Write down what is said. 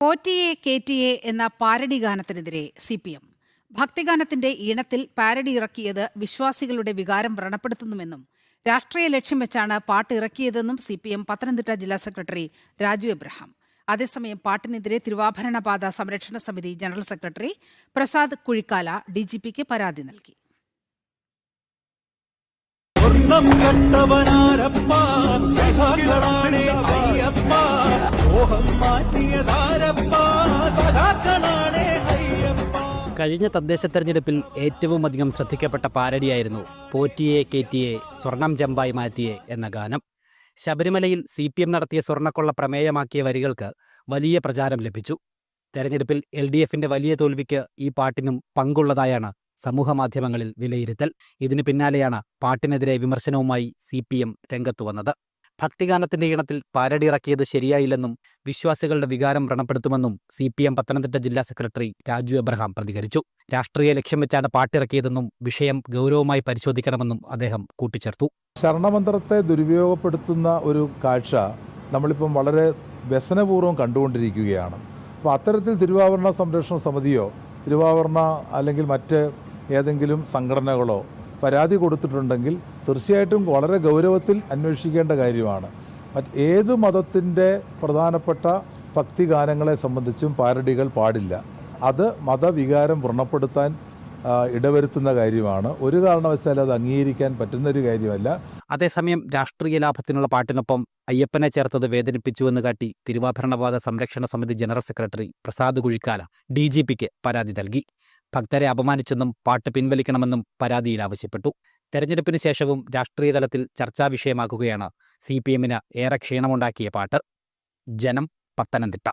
പോറ്റിയെ കേറ്റിയെ എന്ന parody ഗാനത്തിനെതിരെ CPM. ഭക്തിഗാനത്തിന്റെ ഈണത്തിൽ parody ഇറക്കിയത് വിശ്വാസികളുടെ വികാരം വ്രണപ്പെടുത്തുന്നുവെന്നും രാഷ്ട്രീയ ലക്ഷ്യം വെച്ചാണ് പാട്ട് ഇറക്കിയതെന്നും CPM പത്തനംതിട്ട ജില്ലാ സെക്രട്ടറി രാജു എബ്രഹാം. അതേസമയം പാട്ടിനെതിരെ തിരുവാഭരണപാത സംരക്ഷണ സമിതി ജനറൽ സെക്രട്ടറി പ്രസാദ് കുഴിക്കാല DGPക്ക് പരാതി നൽകി. കഴിഞ്ഞ തദ്ദേശ തെരഞ്ഞെടുപ്പിൽ ഏറ്റവും അധികം ശ്രദ്ധിക്കപ്പെട്ട പാരഡിയായിരുന്നു പോറ്റിയെ കേറ്റിയെ സ്വർണം ചെമ്പായി മാറ്റിയെ എന്ന ഗാനം. ശബരിമലയിൽ CPM നടത്തിയ സ്വർണ്ണക്കൊള്ള പ്രമേയമാക്കിയ വരികൾക്ക് വലിയ പ്രചാരം ലഭിച്ചു. തെരഞ്ഞെടുപ്പിൽ LDFന്റെ വലിയ തോൽവിക്ക് ഈ പാട്ടിനും പങ്കുള്ളതായാണ് സമൂഹമാധ്യമങ്ങളിൽ വിലയിരുത്തൽ. ഇതിനു പിന്നാലെയാണ് പാട്ടിനെതിരെ വിമർശനവുമായി CPM രംഗത്തു വന്നത്. ഭക്തിഗാനത്തിന്റെ ഈണത്തിൽ പാരഡി ഇറക്കിയത് ശരിയായില്ലെന്നും വിശ്വാസികളുടെ വികാരം വ്രണപ്പെടുത്തുമെന്നും CPM പത്തനംതിട്ട ജില്ലാ സെക്രട്ടറി രാജു എബ്രഹാം പ്രതികരിച്ചു. രാഷ്ട്രീയ ലക്ഷ്യം വെച്ചാണ് പാട്ടിറക്കിയതെന്നും വിഷയം ഗൗരവമായി പരിശോധിക്കണമെന്നും അദ്ദേഹം കൂട്ടിച്ചേർത്തു. ശരണമന്ത്രത്തെ ദുരുപയോഗപ്പെടുത്തുന്ന ഒരു കാഴ്ച നമ്മളിപ്പം വളരെ വ്യസനപൂർവ്വം കണ്ടുകൊണ്ടിരിക്കുകയാണ്. അപ്പോൾ അത്തരത്തിൽ തിരുവാഭരണ സംരക്ഷണ സമിതിയോ തിരുവാഭരണ അല്ലെങ്കിൽ മറ്റ് ഏതെങ്കിലും സംഘടനകളോ പരാതി കൊടുത്തിട്ടുണ്ടെങ്കിൽ തീർച്ചയായിട്ടും വളരെ ഗൗരവത്തിൽ അന്വേഷിക്കേണ്ട കാര്യമാണ്. ഏത് മതത്തിൻ്റെ പ്രധാനപ്പെട്ട ഭക്തിഗാനങ്ങളെ സംബന്ധിച്ചും പാരഡികൾ പാടില്ല. അത് മതവികാരം വ്രണപ്പെടുത്താൻ ഇടവരുത്തുന്ന കാര്യമാണ്. ഒരു കാരണവശാലും അത് അംഗീകരിക്കാൻ പറ്റുന്നൊരു കാര്യമല്ല. അതേസമയം രാഷ്ട്രീയ ലാഭത്തിനുള്ള പാട്ടിനൊപ്പം അയ്യപ്പനെ ചേർത്തത് വേദനിപ്പിച്ചുവെന്ന് കാട്ടി തിരുവാഭരണപാത സംരക്ഷണ സമിതി ജനറൽ സെക്രട്ടറി പ്രസാദ് കുഴിക്കാല DGPക്ക് പരാതി നൽകി. ഭക്തരെ അപമാനിച്ചെന്നും പാട്ട് പിൻവലിക്കണമെന്നും പരാതിയിൽ ആവശ്യപ്പെട്ടു. തെരഞ്ഞെടുപ്പിന് ശേഷവും രാഷ്ട്രീയ തലത്തിൽ ചർച്ചാ വിഷയമാക്കുകയാണ് CPMന് ഏറെ ക്ഷീണമുണ്ടാക്കിയ പാട്ട്. ജനം, പത്തനംതിട്ട.